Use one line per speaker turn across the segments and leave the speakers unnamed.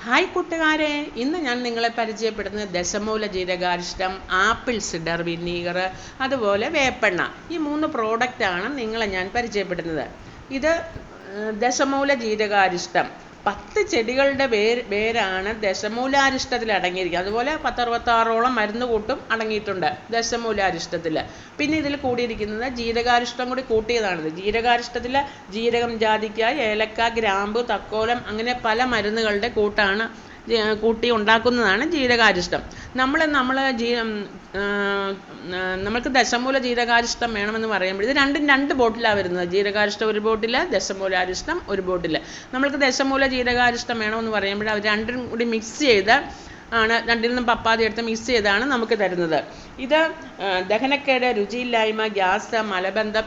Hi കൂട്ടുകാരെ, ഇന്ന് ഞാൻ നിങ്ങളെ പരിചയപ്പെടുന്നത് ദശമൂല ജീരകാരിഷ്ടം, ആപ്പിൾ സിഡർ വിനീഗർ, അതുപോലെ വേപ്പെണ്ണ. ഈ 3 പ്രോഡക്റ്റാണ് നിങ്ങളെ ഞാൻ പരിചയപ്പെടുന്നത്. ഇത് ദശമൂല ജീരകാരിഷ്ടം 10 ചെടികളുടെ വേരാണ് ദശമൂലാരിഷ്ടത്തിൽ അടങ്ങിയിരിക്കുന്നത്. അതുപോലെ 10-66ഓളം മരുന്ന് കൂട്ടും അടങ്ങിയിട്ടുണ്ട് ദശമൂലാരിഷ്ടത്തിൽ. പിന്നെ ഇതിൽ കൂടിയിരിക്കുന്നത് ജീരകാരിഷ്ടം കൂടി കൂട്ടിയതാണിത്. ജീരകാരിഷ്ടത്തിൽ ജീരകം, ജാതിക്ക, ഏലക്ക, ഗ്രാമ്പു, തക്കോലം അങ്ങനെ പല മരുന്നുകളുടെ കൂട്ടാണ് കൂട്ടി ഉണ്ടാക്കുന്നതാണ് ജീരകാരിഷ്ടം. നമുക്ക് ദശമൂല ജീരകാരിഷ്ടം വേണമെന്ന് പറയുമ്പോൾ ഇത് രണ്ടും 2 ബോട്ടിലാണ് വരുന്നത്. ജീരകാരിഷ്ടം 1 ബോട്ടിൽ, ദശമൂലാരിഷ്ടം 1 ബോട്ടിൽ. നമ്മൾക്ക് ദശമൂല ജീരകാരിഷ്ടം വേണമെന്ന് പറയുമ്പോൾ അവർ രണ്ടും കൂടി മിക്സ് ചെയ്ത് ആണ്, രണ്ടിൽ നിന്നും പപ്പാതി എടുത്ത് മിക്സ് ചെയ്താണ് നമുക്ക് തരുന്നത്. ഇത് ദഹനക്കേട്, രുചിയില്ലായ്മ, ഗ്യാസ്, മലബന്ധം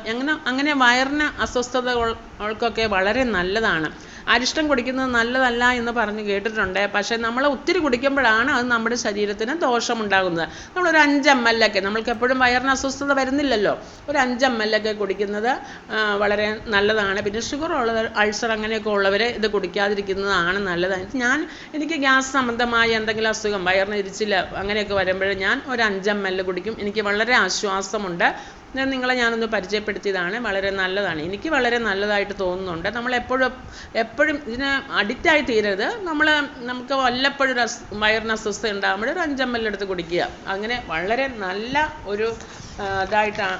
അങ്ങനെ വയറിന് അസ്വസ്ഥതകൾക്കൊക്കെ വളരെ നല്ലതാണ്. അരിഷ്ടം കുടിക്കുന്നത് നല്ലതല്ല എന്ന് പറഞ്ഞ് കേട്ടിട്ടുണ്ട്. പക്ഷേ നമ്മൾ ഒത്തിരി കുടിക്കുമ്പോഴാണ് അത് നമ്മുടെ ശരീരത്തിന് ദോഷമുണ്ടാകുന്നത്. നമ്മളൊരു 5 ml ഒക്കെ, നമ്മൾക്ക് എപ്പോഴും വയറിന് അസ്വസ്ഥത വരുന്നില്ലല്ലോ, ഒരു 5 ml ഒക്കെ കുടിക്കുന്നത് വളരെ നല്ലതാണ്. പിന്നെ ഷുഗർ ഉള്ളവർ, അൾസർ അങ്ങനെയൊക്കെ ഉള്ളവർ ഇത് കുടിക്കാതിരിക്കുന്നതാണ് നല്ലത്. എനിക്ക് ഗ്യാസ് സംബന്ധമായ എന്തെങ്കിലും അസുഖം, വയറിന് എരിച്ചില്ല അങ്ങനെയൊക്കെ വരുമ്പോൾ ഞാൻ ഒരു 5 ml കുടിക്കും. എനിക്ക് വളരെ ആശ്വാസമുണ്ട്. ഞാനൊന്ന് പരിചയപ്പെടുത്തിയതാണ്. വളരെ നല്ലതാണ്, എനിക്ക് വളരെ നല്ലതായിട്ട് തോന്നുന്നുണ്ട്. നമ്മൾ എപ്പോഴും ഇതിന് അഡിക്റ്റായി തീരരുത്. നമുക്ക് വല്ലപ്പോഴും വയറിന് അസ്വസ്ഥത ഉണ്ടാകുമ്പോൾ ഒരു 5 ml എടുത്ത് കുടിക്കുക. അങ്ങനെ വളരെ നല്ല ഒരു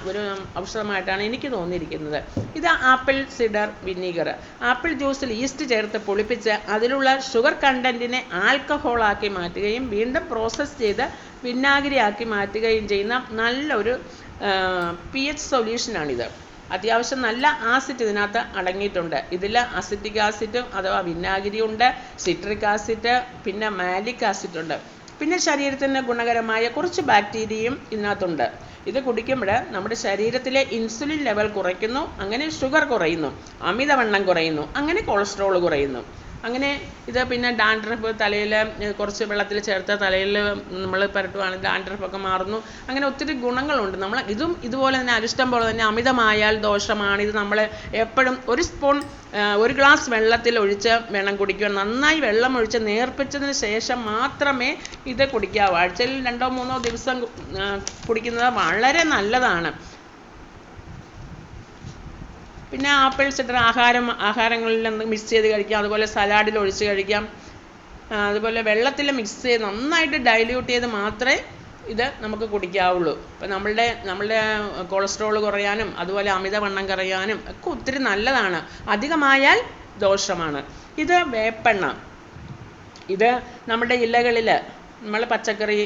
ഒരു ഔഷധമായിട്ടാണ് എനിക്ക് തോന്നിയിരിക്കുന്നത്. ഇത് ആപ്പിൾ സിഡർ വിനീഗർ. ആപ്പിൾ ജ്യൂസിൽ ഈസ്റ്റ് ചേർത്ത് പൊളിപ്പിച്ച് അതിലുള്ള ഷുഗർ കണ്ടന്റിനെ ആൽക്കഹോളാക്കി മാറ്റുകയും വീണ്ടും പ്രോസസ്സ് ചെയ്ത് വിനാഗിരിയാക്കി മാറ്റുകയും ചെയ്യുന്ന നല്ലൊരു pH സൊല്യൂഷനാണിത്. അത്യാവശ്യം നല്ല ആസിഡ് ഇതിനകത്ത് അടങ്ങിയിട്ടുണ്ട്. ഇതിൽ അസിറ്റിക് ആസിഡ് അഥവാ വിനാഗിരി ഉണ്ട്, സിട്രിക് ആസിഡ്, പിന്നെ മാലിക് ആസിഡ് ഉണ്ട്. പിന്നെ ശരീരത്തിന് ഗുണകരമായ കുറച്ച് ബാക്ടീരിയയും ഇതിനകത്തുണ്ട്. ഇത് കുടിക്കുമ്പോൾ നമ്മുടെ ശരീരത്തിലെ ഇൻസുലിൻ ലെവൽ കുറയ്ക്കുന്നു, അങ്ങനെ ഷുഗർ കുറയുന്നു, അമിതവണ്ണം കുറയുന്നു, അങ്ങനെ കൊളസ്ട്രോൾ കുറയുന്നു. അങ്ങനെ ഇത് പിന്നെ ഡാൻഡ്രഫ്, തലയിൽ കുറച്ച് വെള്ളത്തിൽ ചേർത്ത് തലയിൽ നമ്മൾ പുരട്ടുവാണെങ്കിൽ ഡാൻഡ്രഫൊക്കെ മാറുന്നു. അങ്ങനെ ഒത്തിരി ഗുണങ്ങളുണ്ട്. ഇതും ഇതുപോലെ തന്നെ അരിഷ്ടം പോലെ തന്നെ അമിതമായാൽ ദോഷമാണ്. ഇത് നമ്മൾ എപ്പോഴും 1 സ്പൂൺ 1 ഗ്ലാസ് വെള്ളത്തിൽ ഒഴിച്ച് വേണം കുടിക്കുക. നന്നായി വെള്ളം ഒഴിച്ച് നേർപ്പിച്ചതിന് ശേഷം മാത്രമേ ഇത് കുടിക്കാവൂ. ആഴ്ചയിൽ 2-3 ദിവസം കുടിക്കുന്നത് വളരെ നല്ലതാണ്. പിന്നെ ആപ്പിൾ സിഡർ ആഹാരങ്ങളിൽ മിക്സ് ചെയ്ത് കഴിക്കാം, അതുപോലെ സലാഡിൽ ഒഴിച്ച് കഴിക്കാം, അതുപോലെ വെള്ളത്തിൽ മിക്സ് ചെയ്ത് നന്നായിട്ട് ഡൈല്യൂട്ട് ചെയ്ത് മാത്രമേ ഇത് നമുക്ക് കുടിക്കാവുള്ളൂ. ഇപ്പം നമ്മളുടെ കൊളസ്ട്രോൾ കുറയാനും അതുപോലെ അമിതവണ്ണം കുറയാനും ഒക്കെ ഒത്തിരി നല്ലതാണ്. അധികമായാൽ ദോഷമാണ്. ഇത് വേപ്പെണ്ണ. ഇത് നമ്മുടെ ഇലകളിൽ നമ്മൾ പച്ചക്കറി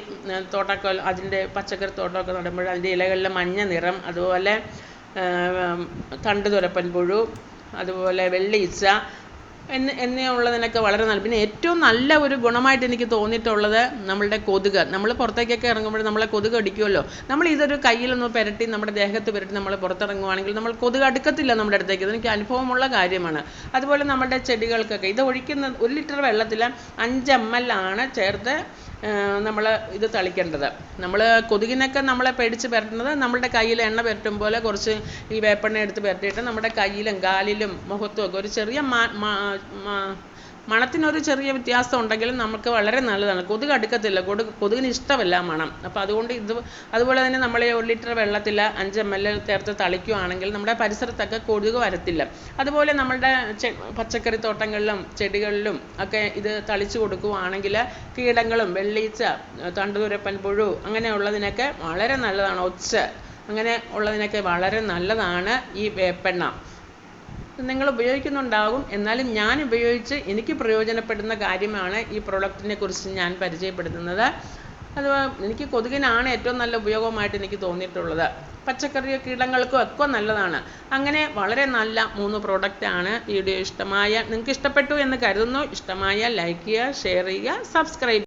തോട്ടമൊക്കെ, അതിൻ്റെ പച്ചക്കറി തോട്ടമൊക്കെ നടുമ്പോൾ അതിൻ്റെ ഇലകളിൽ മഞ്ഞ നിറം, അതുപോലെ തണ്ടുതുരപ്പൻ പുഴു, അതുപോലെ വെള്ളീച്ച എന്നിവയുള്ളതിനൊക്കെ വളരെ നല്ല. പിന്നെ ഏറ്റവും നല്ല ഒരു ഗുണമായിട്ട് എനിക്ക് തോന്നിയിട്ടുള്ളത് നമ്മളുടെ കൊതുക്. നമ്മൾ പുറത്തേക്കൊക്കെ ഇറങ്ങുമ്പോൾ നമ്മളെ കൊതുക് അടിക്കുമല്ലോ. ഇതൊരു കയ്യിലൊന്ന് പുരട്ടി നമ്മുടെ ദേഹത്ത് പുരട്ടി നമ്മൾ പുറത്തിറങ്ങുവാണെങ്കിൽ നമ്മൾ കൊതുക് അടുക്കത്തില്ല നമ്മുടെ അടുത്തേക്ക്. ഇതെനിക്ക് അനുഭവമുള്ള കാര്യമാണ്. അതുപോലെ നമ്മുടെ ചെടികൾക്കൊക്കെ ഇത് ഒഴിക്കുന്ന 1 ലിറ്റർ വെള്ളത്തിൽ 5 ml ആണ് ചേർത്ത് നമ്മൾ ഇത് തളിക്കേണ്ടത്. കൊതുകിനൊക്കെ നമ്മളെ പേടിച്ച് പുരട്ടുന്നത് നമ്മളുടെ കയ്യിൽ എണ്ണ പുരട്ടും പോലെ കുറച്ച് ഈ വേപ്പെണ്ണ എടുത്ത് പുരട്ടിയിട്ട് നമ്മുടെ കയ്യിലും കാലിലും മുഖത്തും ഒക്കെ ഒരു ചെറിയ മണത്തിനൊരു ചെറിയ വ്യത്യാസം ഉണ്ടെങ്കിലും നമുക്ക് വളരെ നല്ലതാണ്. കൊതുക് അടുക്കത്തില്ല, കൊതുകിന് ഇഷ്ടമല്ല മണം. അപ്പോൾ അതുകൊണ്ട് അതുപോലെ തന്നെ നമ്മൾ 1 ലിറ്റർ വെള്ളത്തിൽ 5 ml ചേർത്ത് തളിക്കുകയാണെങ്കിൽ നമ്മുടെ പരിസരത്തൊക്കെ കൊതുക് വരത്തില്ല. അതുപോലെ നമ്മളുടെ പച്ചക്കറി തോട്ടങ്ങളിലും ചെടികളിലും ഒക്കെ ഇത് തളിച്ചു കൊടുക്കുകയാണെങ്കിൽ കീടങ്ങളും വെള്ളീച്ച, തണ്ടുതുരപ്പൻ പുഴു അങ്ങനെയുള്ളതിനൊക്കെ വളരെ നല്ലതാണ്. ഒച്ച അങ്ങനെ ഉള്ളതിനൊക്കെ വളരെ നല്ലതാണ് ഈ വേപ്പെണ്ണ. നിങ്ങൾ ഉപയോഗിക്കുന്നുണ്ടാകും, എന്നാലും ഞാൻ ഉപയോഗിച്ച് എനിക്ക് പ്രയോജനപ്പെടുന്ന കാര്യമാണ് ഈ പ്രോഡക്റ്റിനെ കുറിച്ച് ഞാൻ പരിചയപ്പെടുത്തുന്നത്. എനിക്ക് കൊതുകിനാണ് ഏറ്റവും നല്ല ഉപയോഗമായിട്ട് എനിക്ക് തോന്നിയിട്ടുള്ളത്. പച്ചക്കറി കീടങ്ങൾക്കും ഒക്കെ നല്ലതാണ്. അങ്ങനെ വളരെ നല്ല 3 പ്രോഡക്റ്റാണ്. വീഡിയോ നിങ്ങൾക്ക് ഇഷ്ടപ്പെട്ടു എന്ന് കരുതുന്നു. ഇഷ്ടമായ ലൈക്ക് ചെയ്യുക, ഷെയർ ചെയ്യുക, സബ്സ്ക്രൈബ്